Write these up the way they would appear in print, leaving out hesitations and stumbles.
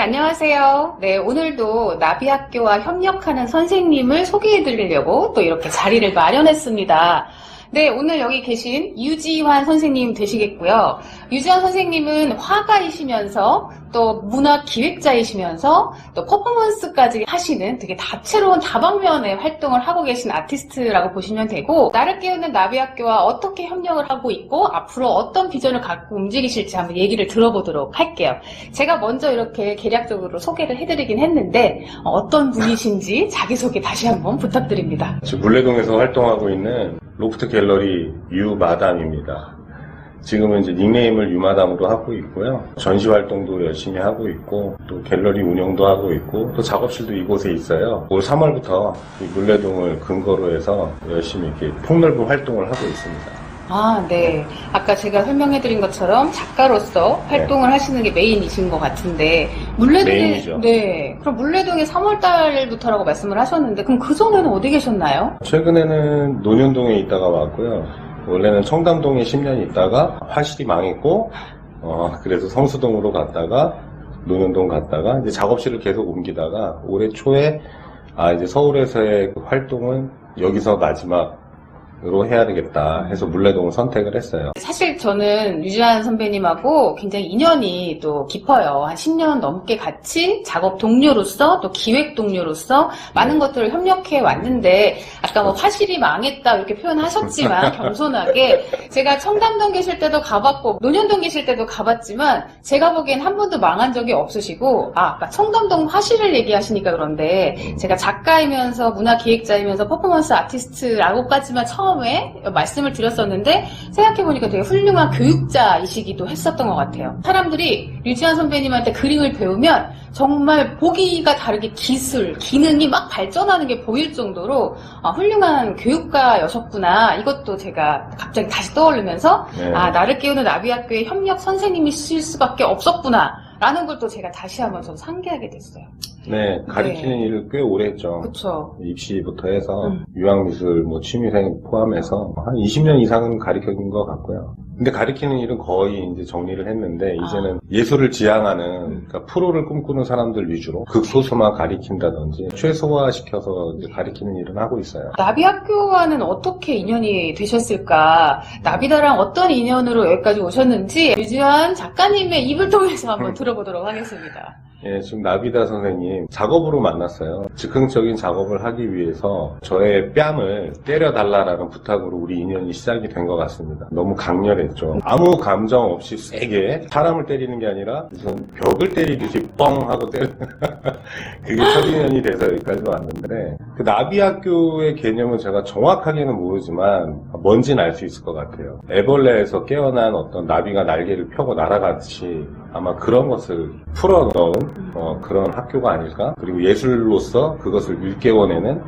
안녕하세요. 네, 오늘도 나비학교와 협력하는 선생님을 소개해 드리려고 또 이렇게 자리를 마련했습니다. 네, 오늘 여기 계신 유지환 선생님 되시겠고요. 유지환 선생님은 화가이시면서 또 문화 기획자이시면서 또 퍼포먼스까지 하시는 되게 다채로운 다방면의 활동을 하고 계신 아티스트라고 보시면 되고, 나를 깨우는 나비학교와 어떻게 협력을 하고 있고 앞으로 어떤 비전을 갖고 움직이실지 한번 얘기를 들어보도록 할게요. 제가 먼저 이렇게 개략적으로 소개를 해드리긴 했는데 어떤 분이신지 자기소개 다시 한번 부탁드립니다. 지금 물레동에서 활동하고 있는 로프트 갤러리 유마담입니다. 지금은 이제 닉네임을 유마담으로 하고 있고요. 전시 활동도 열심히 하고 있고, 또 갤러리 운영도 하고 있고, 또 작업실도 이곳에 있어요. 올 3월부터 물레동을 근거로 해서 열심히 이렇게 폭넓은 활동을 하고 있습니다. 아, 네. 아까 제가 설명해드린 것처럼 작가로서 활동을 하시는 게 메인이신 것 같은데, 메인이죠. 네. 그럼 물레동에 3월달부터라고 말씀을 하셨는데, 그럼 그 전에는 어디 계셨나요? 최근에는 논현동에 있다가 왔고요. 원래는 청담동에 10년 있다가 화실이 망했고, 그래서 성수동으로 갔다가 논현동 갔다가 이제 작업실을 계속 옮기다가 올해 초에 이제 서울에서의 활동은 여기서 마지막으로 해야 되겠다 해서 물레동을 선택을 했어요. 사실 저는 유지환 선배님하고 굉장히 인연이 또 깊어요. 한 10년 넘게 같이 작업 동료로서 또 기획 동료로서 많은 것들을 협력해 왔는데, 아까 뭐 화실이 망했다 이렇게 표현하셨지만 겸손하게 제가 청담동 계실 때도 가봤고 논현동 계실 때도 가봤지만 제가 보기엔 한 번도 망한 적이 없으시고, 아까 청담동 화실을 얘기하시니까 그런데 제가 작가이면서 문화기획자이면서 퍼포먼스 아티스트라고까지만 처음에 말씀을 드렸었는데 생각해보니까 되게 훌륭한 교육자이시기도 했었던 것 같아요. 사람들이 유지환 선배님한테 그림을 배우면 정말 보기가 다르게 기술, 기능이 막 발전하는 게 보일 정도로 훌륭한 교육가여셨구나. 이것도 제가 갑자기 다시 떠오르면서 나를 깨우는 나비학교의 협력 선생님이실 수밖에 없었구나 라는 걸 또 제가 다시 한번 좀 상기하게 됐어요. 네, 가르치는 일을 꽤 오래 했죠. 그쵸. 입시부터 해서 유학미술, 취미생 포함해서 한 20년 이상은 가르친 것 같고요. 근데 가르치는 일은 거의 이제 정리를 했는데, 이제는 예술을 지향하는, 그러니까 프로를 꿈꾸는 사람들 위주로 극소수만 가르친다든지 최소화시켜서 이제 가르치는 일은 하고 있어요. 나비학교와는 어떻게 인연이 되셨을까? 나비다랑 어떤 인연으로 여기까지 오셨는지 유지환 작가님의 입을 통해서 한번 들어보도록 하겠습니다. 예, 지금 나비다 선생님 작업으로 만났어요. 즉흥적인 작업을 하기 위해서 저의 뺨을 때려달라라는 부탁으로 우리 인연이 시작이 된 것 같습니다. 너무 강렬했죠. 아무 감정 없이 세게 사람을 때리는 게 아니라 무슨 벽을 때리듯이 뻥 하고 때리는 그게 첫 인연이 돼서 여기까지 왔는데, 그 나비학교의 개념은 제가 정확하게는 모르지만 뭔지는 알 수 있을 것 같아요. 애벌레에서 깨어난 어떤 나비가 날개를 펴고 날아가듯이 아마 그런 것을 풀어넣은 그런 학교가 아닐까? 그리고 예술로서 그것을 일깨워내는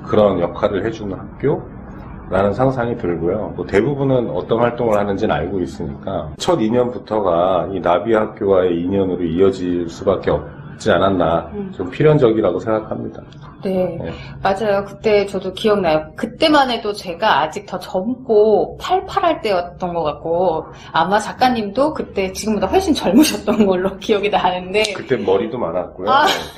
그런 역할을 해주는 학교라는 상상이 들고요. 대부분은 어떤 활동을 하는지는 알고 있으니까 첫 인연부터가 이 나비학교와의 인연으로 이어질 수밖에 없지 않았나, 좀 필연적이라고 생각합니다. 네, 맞아요. 그때 저도 기억나요. 그때만 해도 제가 아직 더 젊고 팔팔할 때였던 것 같고, 아마 작가님도 그때 지금보다 훨씬 젊으셨던 걸로 기억이 나는데. 그때 머리도 많았고요.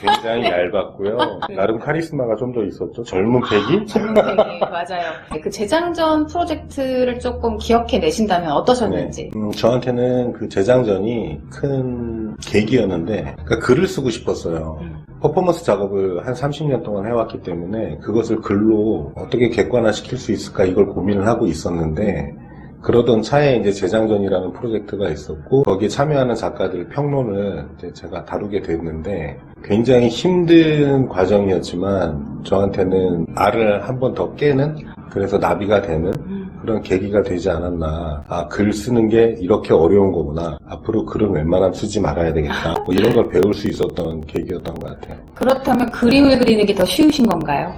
굉장히 얇았고요. 나름 카리스마가 좀 더 있었죠. 젊은 패기? 젊은 패기, 맞아요. 그 재장전 프로젝트를 조금 기억해 내신다면 어떠셨는지? 저한테는 그 재장전이 큰 계기였는데, 그러니까 글을 쓰고 싶었어요. 퍼포먼스 작업을 한 30년 동안 해왔기 때문에 그것을 글로 어떻게 객관화시킬 수 있을까 이걸 고민을 하고 있었는데, 그러던 차에 이제 재장전이라는 프로젝트가 있었고 거기에 참여하는 작가들 평론을 이제 제가 다루게 됐는데, 굉장히 힘든 과정이었지만 저한테는 알을 한 번 더 깨는, 그래서 나비가 되는 그런 계기가 되지 않았나. 글 쓰는 게 이렇게 어려운 거구나. 앞으로 글은 웬만하면 쓰지 말아야 되겠다. 이런 걸 배울 수 있었던 계기였던 것 같아요. 그렇다면 그림을 그리는 게 더 쉬우신 건가요?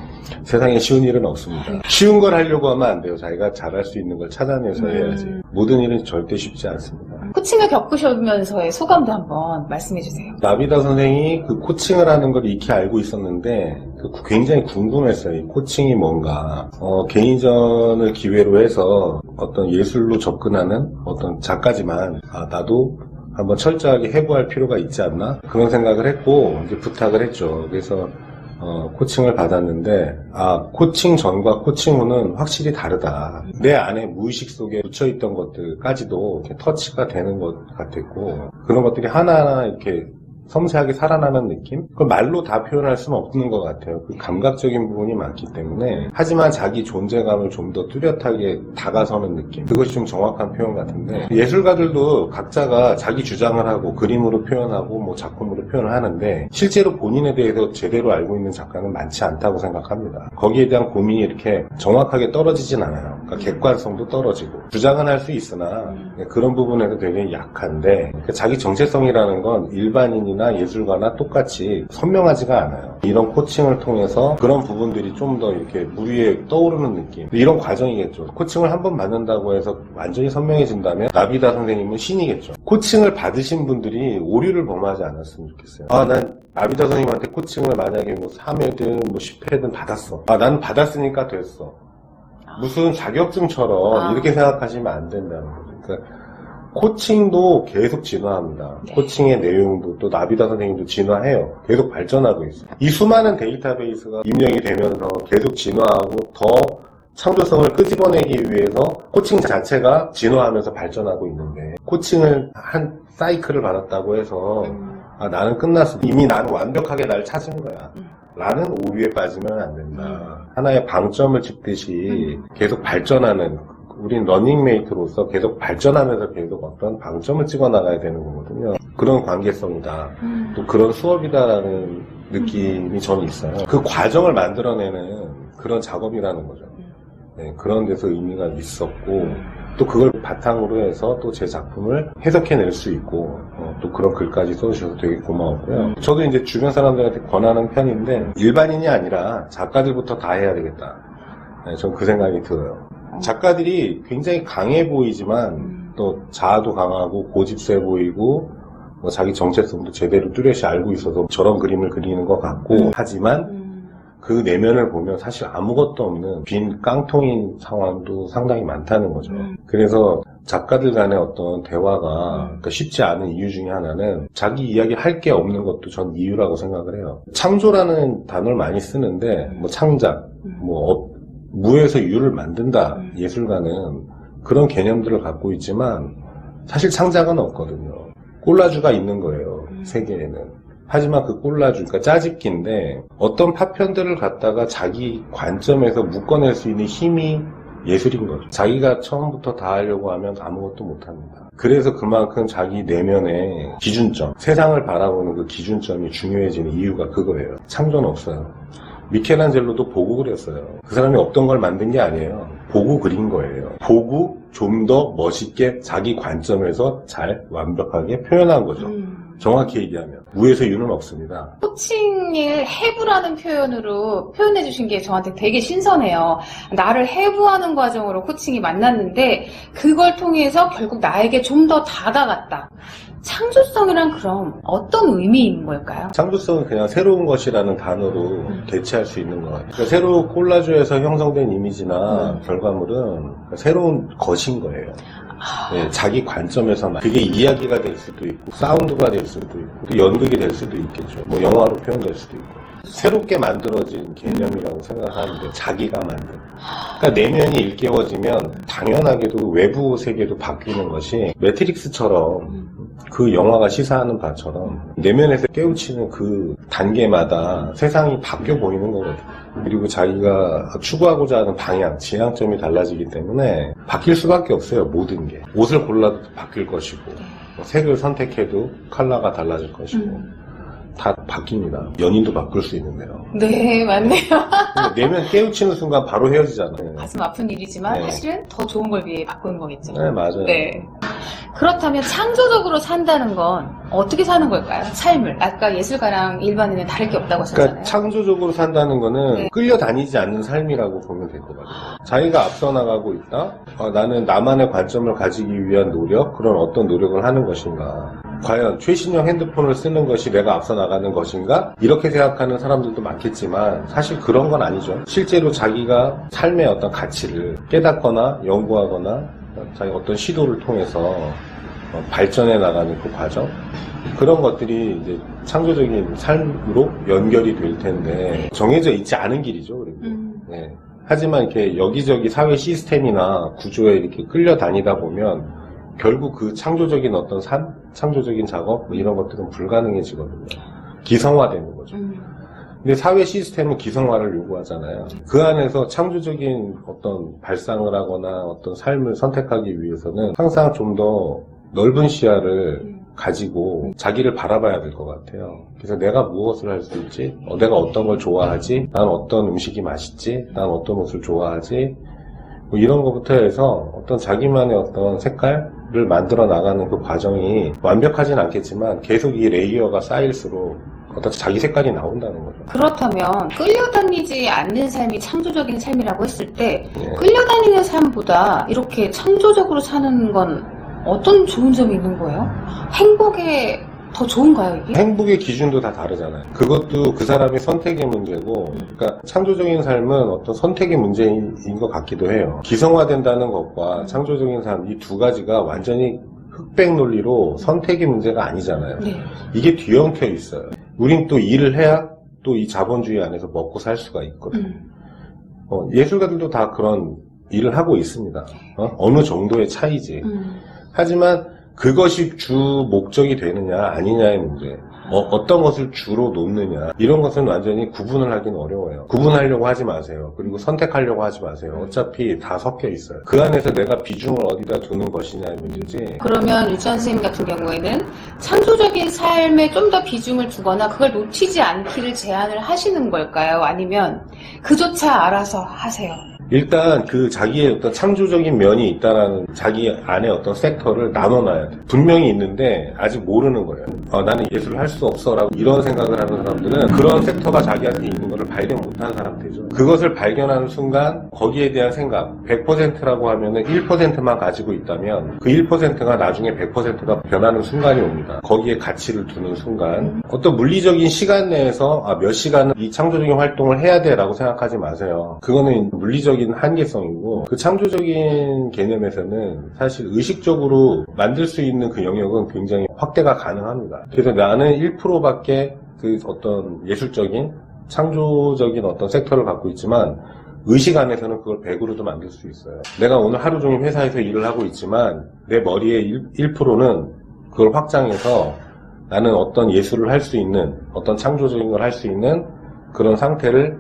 세상에 쉬운 일은 없습니다. 쉬운 걸 하려고 하면 안 돼요. 자기가 잘할 수 있는 걸 찾아내서 해야지. 모든 일은 절대 쉽지 않습니다. 코칭을 겪으시면서의 소감도 한번 말씀해 주세요. 나비다 선생이 그 코칭을 하는 걸 익히 알고 있었는데 굉장히 궁금했어요. 이 코칭이 뭔가. 개인전을 기회로 해서 어떤 예술로 접근하는 어떤 작가지만 나도 한번 철저하게 해부할 필요가 있지 않나? 그런 생각을 했고, 이제 부탁을 했죠. 그래서, 코칭을 받았는데, 코칭 전과 코칭 후는 확실히 다르다. 내 안에 무의식 속에 묻혀있던 것들까지도 이렇게 터치가 되는 것 같았고, 그런 것들이 하나하나 이렇게 섬세하게 살아나는 느낌? 그걸 말로 다 표현할 수는 없는 것 같아요. 그 감각적인 부분이 많기 때문에. 하지만 자기 존재감을 좀 더 뚜렷하게 다가서는 느낌. 그것이 좀 정확한 표현 같은데, 예술가들도 각자가 자기 주장을 하고 그림으로 표현하고 뭐 작품으로 표현을 하는데, 실제로 본인에 대해서 제대로 알고 있는 작가는 많지 않다고 생각합니다. 거기에 대한 고민이 이렇게 정확하게 떨어지진 않아요. 그러니까 객관성도 떨어지고. 주장은 할 수 있으나 그런 부분에서 되게 약한데, 자기 정체성이라는 건 일반인이 예술가나 똑같이 선명하지가 않아요. 이런 코칭을 통해서 그런 부분들이 좀 더 이렇게 물 위에 떠오르는 느낌. 이런 과정이겠죠. 코칭을 한번 받는다고 해서 완전히 선명해진다면 나비다 선생님은 신이겠죠. 코칭을 받으신 분들이 오류를 범하지 않았으면 좋겠어요. 난 나비다 선생님한테 코칭을 만약에 뭐 3회든 뭐 10회든 받았어. 난 받았으니까 됐어. 무슨 자격증처럼 이렇게 생각하시면 안 된다는 거죠. 그러니까 코칭도 계속 진화합니다. 네. 코칭의 내용도 또 나비다 선생님도 진화해요. 계속 발전하고 있어요. 이 수많은 데이터베이스가 입력이 되면서 계속 진화하고 더 창조성을 끄집어내기 위해서 코칭 자체가 진화하면서 발전하고 있는데, 코칭을 한 사이클을 받았다고 해서 나는 끝났어. 이미 나는 완벽하게 날 찾은 거야. 라는 오류에 빠지면 안 된다. 하나의 방점을 짚듯이 계속 발전하는, 우린 러닝메이트로서 계속 발전하면서 계속 어떤 방점을 찍어 나가야 되는 거거든요. 그런 관계성이다. 또 그런 수업이다라는 느낌이 저는 있어요. 그 과정을 만들어내는 그런 작업이라는 거죠. 네, 그런 데서 의미가 있었고, 또 그걸 바탕으로 해서 또 제 작품을 해석해낼 수 있고, 또 그런 글까지 써주셔서 되게 고마웠고요. 저도 이제 주변 사람들한테 권하는 편인데, 일반인이 아니라 작가들부터 다 해야 되겠다. 네, 저는 그 생각이 들어요. 작가들이 굉장히 강해 보이지만 또 자아도 강하고 고집세 보이고 뭐 자기 정체성도 제대로 뚜렷이 알고 있어서 저런 그림을 그리는 것 같고, 하지만 그 내면을 보면 사실 아무것도 없는 빈 깡통인 상황도 상당히 많다는 거죠. 그래서 작가들 간의 어떤 대화가 그러니까 쉽지 않은 이유 중에 하나는 자기 이야기 할 게 없는 것도 전 이유라고 생각을 해요. 창조라는 단어를 많이 쓰는데 뭐 창작, 뭐 무에서 유를 만든다. 예술가는 그런 개념들을 갖고 있지만 사실 창작은 없거든요. 콜라주가 있는 거예요. 세계에는. 하지만 그 콜라주, 그러니까 짜집기인데 어떤 파편들을 갖다가 자기 관점에서 묶어낼 수 있는 힘이 예술인 거죠. 자기가 처음부터 다 하려고 하면 아무것도 못합니다. 그래서 그만큼 자기 내면의 기준점, 세상을 바라보는 그 기준점이 중요해지는 이유가 그거예요. 창조는 없어요. 미켈란젤로도 보고 그렸어요. 그 사람이 없던 걸 만든 게 아니에요. 보고 그린 거예요. 보고 좀 더 멋있게 자기 관점에서 잘 완벽하게 표현한 거죠. 정확히 얘기하면 무에서 유는 없습니다. 코칭을 해부라는 표현으로 표현해 주신 게 저한테 되게 신선해요. 나를 해부하는 과정으로 코칭이 만났는데 그걸 통해서 결국 나에게 좀 더 다가갔다. 창조성이란 그럼 어떤 의미인 걸까요? 창조성은 그냥 새로운 것이라는 단어로 대체할 수 있는 것 같아요. 그러니까 새로 콜라주에서 형성된 이미지나 결과물은 새로운 것인 거예요. 네, 자기 관점에서만. 그게 이야기가 될 수도 있고 사운드가 될 수도 있고 연극이 될 수도 있겠죠. 뭐 영화로 표현될 수도 있고. 새롭게 만들어진 개념이라고 생각하는데 자기가 만든. 그러니까 내면이 일깨워지면 당연하게도 외부 세계도 바뀌는 것이 매트릭스처럼 그 영화가 시사하는 바처럼 내면에서 깨우치는 그 단계마다 세상이 바뀌어 보이는 거거든요. 그리고 자기가 추구하고자 하는 방향, 지향점이 달라지기 때문에 바뀔 수밖에 없어요. 모든 게. 옷을 골라도 바뀔 것이고 색을 선택해도 컬러가 달라질 것이고 다 바뀝니다. 연인도 바꿀 수 있는데요. 네, 맞네요. 내면 깨우치는 순간 바로 헤어지잖아요. 가슴 아픈 일이지만 네. 사실은 더 좋은 걸 위해 바꾸는 거겠죠. 네, 맞아요. 네. 그렇다면 창조적으로 산다는 건 어떻게 사는 걸까요? 삶을. 아까 예술가랑 일반인은 다를 게 없다고 하셨잖아요. 그러니까 창조적으로 산다는 거는 네. 끌려다니지 않는 삶이라고 보면 될 것 같아요. 자기가 앞서 나가고 있다? 나는 나만의 관점을 가지기 위한 노력, 그런 어떤 노력을 하는 것인가? 과연 최신형 핸드폰을 쓰는 것이 내가 앞서 나가는 것인가? 이렇게 생각하는 사람들도 많겠지만 사실 그런 건 아니죠. 실제로 자기가 삶의 어떤 가치를 깨닫거나 연구하거나 자기 어떤 시도를 통해서 발전해 나가는 그 과정, 그런 것들이 이제 창조적인 삶으로 연결이 될 텐데 정해져 있지 않은 길이죠. 그리고 네. 하지만 이렇게 여기저기 사회 시스템이나 구조에 이렇게 끌려다니다 보면 결국 그 창조적인 어떤 삶, 창조적인 작업 뭐 이런 것들은 불가능해지거든요. 기성화되는 거죠. 근데 사회 시스템은 기성화를 요구하잖아요. 그 안에서 창조적인 어떤 발상을 하거나 어떤 삶을 선택하기 위해서는 항상 좀 더 넓은 시야를 가지고 자기를 바라봐야 될 것 같아요. 그래서 내가 무엇을 할 수 있지? 내가 어떤 걸 좋아하지? 난 어떤 음식이 맛있지? 난 어떤 옷을 좋아하지? 뭐 이런 것부터 해서 어떤 자기만의 어떤 색깔을 만들어 나가는 그 과정이 완벽하진 않겠지만 계속 이 레이어가 쌓일수록 어떤 자기 색깔이 나온다는 거죠. 그렇다면 끌려다니지 않는 삶이 창조적인 삶이라고 했을 때 끌려다니는 삶보다 이렇게 창조적으로 사는 건 어떤 좋은 점이 있는 거예요? 행복에 더 좋은가요, 이게? 행복의 기준도 다 다르잖아요. 그것도 그 사람의 선택의 문제고, 그러니까 창조적인 삶은 어떤 선택의 문제인 것 같기도 해요. 기성화된다는 것과 창조적인 삶, 이 두 가지가 완전히 흑백 논리로 선택의 문제가 아니잖아요. 네. 이게 뒤엉켜 있어요. 우린 또 일을 해야 또 이 자본주의 안에서 먹고 살 수가 있거든요. 예술가들도 다 그런 일을 하고 있습니다. 어느 정도의 차이지. 하지만 그것이 주 목적이 되느냐 아니냐의 문제, 어떤 것을 주로 놓느냐, 이런 것은 완전히 구분을 하기는 어려워요. 구분하려고 하지 마세요. 그리고 선택하려고 하지 마세요. 어차피 다 섞여 있어요. 그 안에서 내가 비중을 어디다 두는 것이냐의 문제지. 그러면 유치원 선생님 같은 경우에는 창조적인 삶에 좀 더 비중을 두거나 그걸 놓치지 않기를 제안을 하시는 걸까요? 아니면 그조차 알아서 하세요? 일단 그 자기의 어떤 창조적인 면이 있다라는 자기 안에 어떤 섹터를 나눠놔야 돼. 분명히 있는데 아직 모르는 거예요. 나는 예술을 할 수 없어라고 이런 생각을 하는 사람들은 그런 섹터가 자기한테 있는 거를 발견 못한 상태죠. 그것을 발견하는 순간 거기에 대한 생각 100%라고 하면은 1%만 가지고 있다면 그 1%가 나중에 100%가 변하는 순간이 옵니다. 거기에 가치를 두는 순간 어떤 물리적인 시간 내에서 몇 시간은 이 창조적인 활동을 해야 돼라고 생각하지 마세요. 그거는 물리적인 한계성이고, 그 창조적인 개념에서는 사실 의식적으로 만들 수 있는 그 영역은 굉장히 확대가 가능합니다. 그래서 나는 1%밖에 그 어떤 예술적인 창조적인 어떤 섹터를 갖고 있지만 의식 안에서는 그걸 100으로도 만들 수 있어요. 내가 오늘 하루 종일 회사에서 일을 하고 있지만 내 머리의 1%는 그걸 확장해서 나는 어떤 예술을 할 수 있는, 어떤 창조적인 걸 할 수 있는 그런 상태를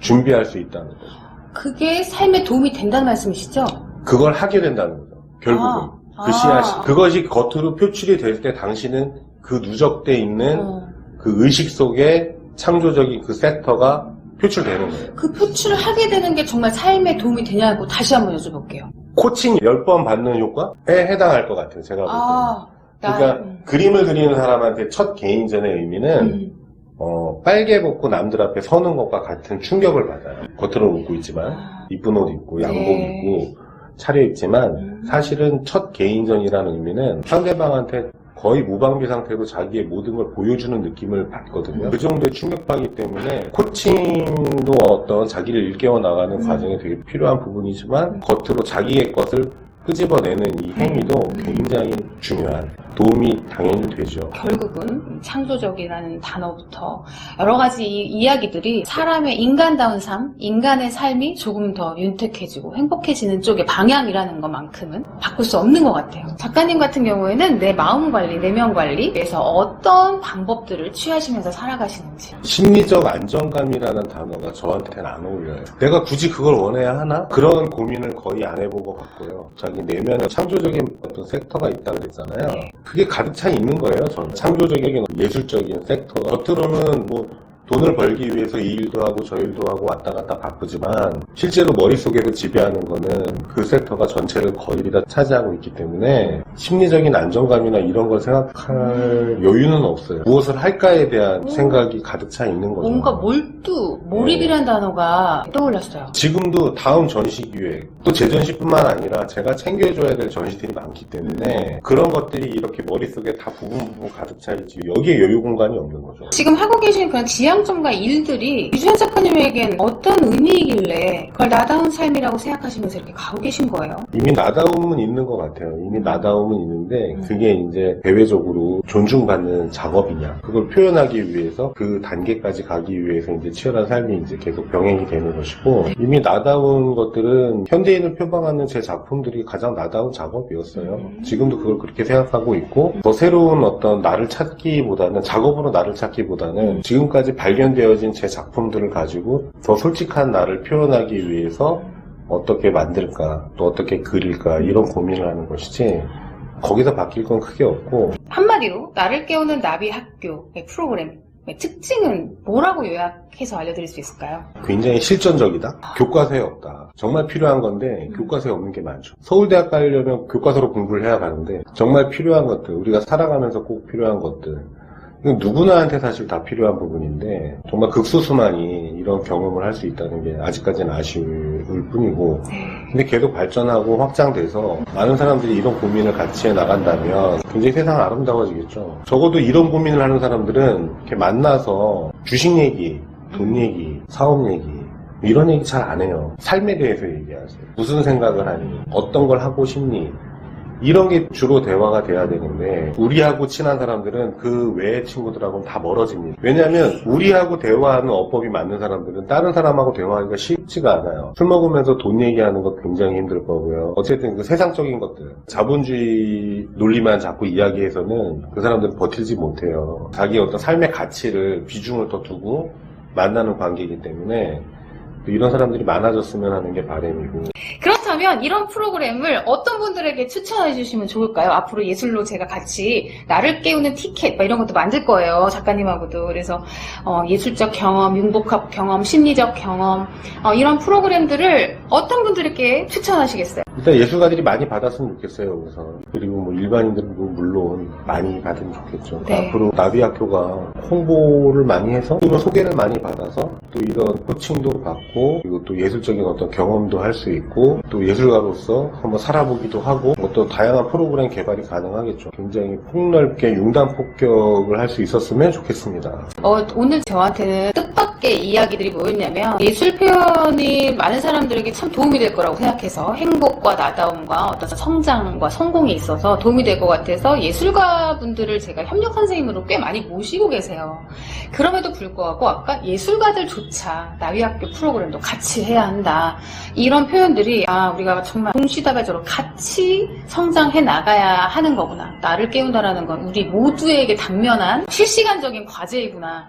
준비할 수 있다는 거죠. 그게 삶에 도움이 된다는 말씀이시죠? 그걸 하게 된다는 거죠. 결국은. 그 씨앗이. 그것이 겉으로 표출이 될 때 당신은 그 누적돼 있는 그 의식 속에 창조적인 그 섹터가 표출되는 거예요. 그 표출을 하게 되는 게 정말 삶에 도움이 되냐고 다시 한번 여쭤볼게요. 코칭 10번 받는 효과에 해당할 것 같아요. 제가 볼 때는. 그러니까 그림을 그리는 사람한테 첫 개인전의 의미는 빨개 벗고 남들 앞에 서는 것과 같은 충격을 받아요. 겉으로는 웃고 있지만 이쁜 옷 입고 양복 입고 차려입지만 사실은 첫 개인전이라는 의미는 상대방한테 거의 무방비 상태로 자기의 모든 걸 보여주는 느낌을 받거든요. 그 정도의 충격받기 때문에 코칭도 어떤 자기를 일깨워 나가는 과정에 되게 필요한 부분이지만 겉으로 자기의 것을 끄집어내는 이 행위도 굉장히 중요한 도움이 당연히 되죠. 결국은 창조적이라는 단어부터 여러 가지 이야기들이 사람의 인간다운 삶, 인간의 삶이 조금 더 윤택해지고 행복해지는 쪽의 방향이라는 것만큼은 바꿀 수 없는 것 같아요. 작가님 같은 경우에는 내 마음 관리, 내면 관리에서 어떤 방법들을 취하시면서 살아가시는지. 심리적 안정감이라는 단어가 저한테는 안 어울려요. 내가 굳이 그걸 원해야 하나? 그런 고민을 거의 안 해본 것 같고요. 자기 내면에 창조적인 어떤 섹터가 있다고 그랬잖아요. 네. 그게 가득 차 있는 거예요. 저는 창조적인 예술적인 섹터가 겉으로는 뭐 돈을 벌기 위해서 이 일도 하고 저 일도 하고 왔다 갔다 바쁘지만 실제로 머릿속에서 지배하는 거는 그 섹터가 전체를 거의 다 차지하고 있기 때문에 심리적인 안정감이나 이런 걸 생각할 여유는 없어요. 무엇을 할까에 대한 생각이 가득 차 있는 거죠. 뭔가 몰입이라는 단어가 떠올랐어요. 지금도 다음 전시 기획, 또 제 전시뿐만 아니라 제가 챙겨줘야 될 전시들이 많기 때문에 그런 것들이 이렇게 머릿속에 다 부분 가득 차 있지 여기에 여유 공간이 없는 거죠. 지금 하고 계신 그런 지향 장단점과 일들이 유주현 작가님에겐 어떤 의미이길래 그걸 나다운 삶이라고 생각하시면서 이렇게 가고 계신 거예요? 이미 나다움은 있는 것 같아요. 이미 나다움은 있는데 그게 이제 대외적으로 존중받는 작업이냐 그걸 표현하기 위해서 그 단계까지 가기 위해서 이제 치열한 삶이 이제 계속 병행이 되는 것이고 이미 나다운 것들은 현대인을 표방하는 제 작품들이 가장 나다운 작업이었어요. 지금도 그걸 그렇게 생각하고 있고 더 새로운 어떤 나를 찾기보다는 작업으로 나를 찾기보다는 지금까지 발견되어진 제 작품들을 가지고 더 솔직한 나를 표현하기 위해서 어떻게 만들까 또 어떻게 그릴까 이런 고민을 하는 것이지 거기서 바뀔 건 크게 없고 한마디로 나를 깨우는 나비 학교의 프로그램의 특징은 뭐라고 요약해서 알려드릴 수 있을까요? 굉장히 실전적이다. 교과서에 없다. 정말 필요한 건데 교과서에 없는 게 많죠. 서울대학 가려면 교과서로 공부를 해야 가는데 정말 필요한 것들 우리가 살아가면서 꼭 필요한 것들 이건 누구나한테 사실 다 필요한 부분인데 정말 극소수만이 이런 경험을 할 수 있다는 게 아직까지는 아쉬울 뿐이고 근데 계속 발전하고 확장돼서 많은 사람들이 이런 고민을 같이 해 나간다면 굉장히 세상은 아름다워지겠죠. 적어도 이런 고민을 하는 사람들은 이렇게 만나서 주식 얘기, 돈 얘기, 사업 얘기 이런 얘기 잘 안 해요. 삶에 대해서 얘기하세요. 무슨 생각을 하니? 어떤 걸 하고 싶니? 이런 게 주로 대화가 돼야 되는데 우리하고 친한 사람들은 그 외의 친구들하고는 다 멀어집니다. 왜냐하면 우리하고 대화하는 어법이 맞는 사람들은 다른 사람하고 대화하기가 쉽지가 않아요. 술 먹으면서 돈 얘기하는 것 굉장히 힘들 거고요. 어쨌든 그 세상적인 것들 자본주의 논리만 자꾸 이야기해서는 그 사람들은 버틸지 못해요. 자기 어떤 삶의 가치를 비중을 더 두고 만나는 관계이기 때문에 이런 사람들이 많아졌으면 하는 게 바람이고. 그렇다면 이런 프로그램을 어떤 분들에게 추천해 주시면 좋을까요? 앞으로 예술로 제가 같이 나를 깨우는 티켓 이런 것도 만들 거예요. 작가님하고도. 그래서 예술적 경험, 융복합 경험, 심리적 경험 이런 프로그램들을 어떤 분들에게 추천하시겠어요? 일단 예술가들이 많이 받았으면 좋겠어요. 우선. 그리고 뭐 일반인들도 물론 많이 받으면 좋겠죠. 네. 앞으로 나비학교가 홍보를 많이 해서 또 소개를 많이 받아서 또 이런 코칭도 받고 그리고 또 예술적인 어떤 경험도 할 수 있고 또 예술가로서 한번 살아보기도 하고 또 다양한 프로그램 개발이 가능하겠죠. 굉장히 폭넓게 융단 폭격을 할 수 있었으면 좋겠습니다. 오늘 저한테는 뜻밖의 이야기들이 뭐였냐면 예술 표현이 많은 사람들에게 참 도움이 될 거라고 생각해서 행복과 나다움과 어떤 성장과 성공에 있어서 도움이 될 것 같아서 예술가 분들을 제가 협력 선생님으로 꽤 많이 모시고 계세요. 그럼에도 불구하고 아까 예술가들조차 나비학교 프로그램도 같이 해야 한다. 이런 표현들이 우리가 정말 동시다발적으로 같이 성장해 나가야 하는 거구나. 나를 깨운다라는 건 우리 모두에게 당면한 실시간적인 과제이구나.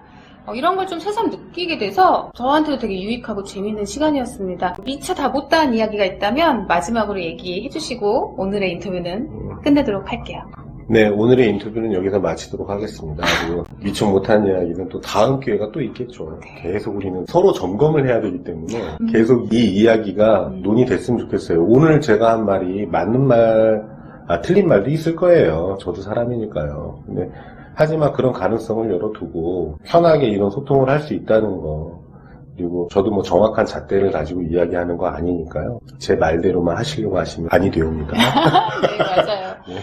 이런 걸 좀 새삼 느끼게 돼서 저한테도 되게 유익하고 재미있는 시간이었습니다. 미처 다 못다한 이야기가 있다면 마지막으로 얘기해 주시고 오늘의 인터뷰는 끝내도록 할게요. 네, 오늘의 인터뷰는 여기서 마치도록 하겠습니다. 그리고 미처 못한 이야기는 또 다음 기회가 또 있겠죠. 계속 우리는 서로 점검을 해야 되기 때문에 계속 이 이야기가 논의됐으면 좋겠어요. 오늘 제가 한 말이 맞는 말, 틀린 말도 있을 거예요. 저도 사람이니까요. 근데 하지만 그런 가능성을 열어두고 편하게 이런 소통을 할 수 있다는 거 그리고 저도 뭐 정확한 잣대를 가지고 이야기하는 거 아니니까요. 제 말대로만 하시려고 하시면 아니 되옵니다. 네, 맞아요. 네.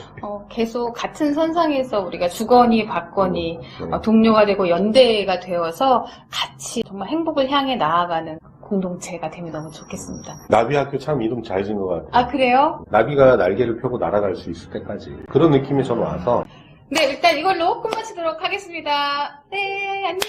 계속 같은 선상에서 우리가 주거니 받거니 동료가 되고 연대가 되어서 같이 정말 행복을 향해 나아가는 공동체가 되면 너무 좋겠습니다. 나비학교 참 이름 잘 지은 것 같아요. 그래요? 나비가 날개를 펴고 날아갈 수 있을 때까지 그런 느낌이 저는 와서 네, 일단 이걸로 끝마치도록 하겠습니다. 네, 안녕.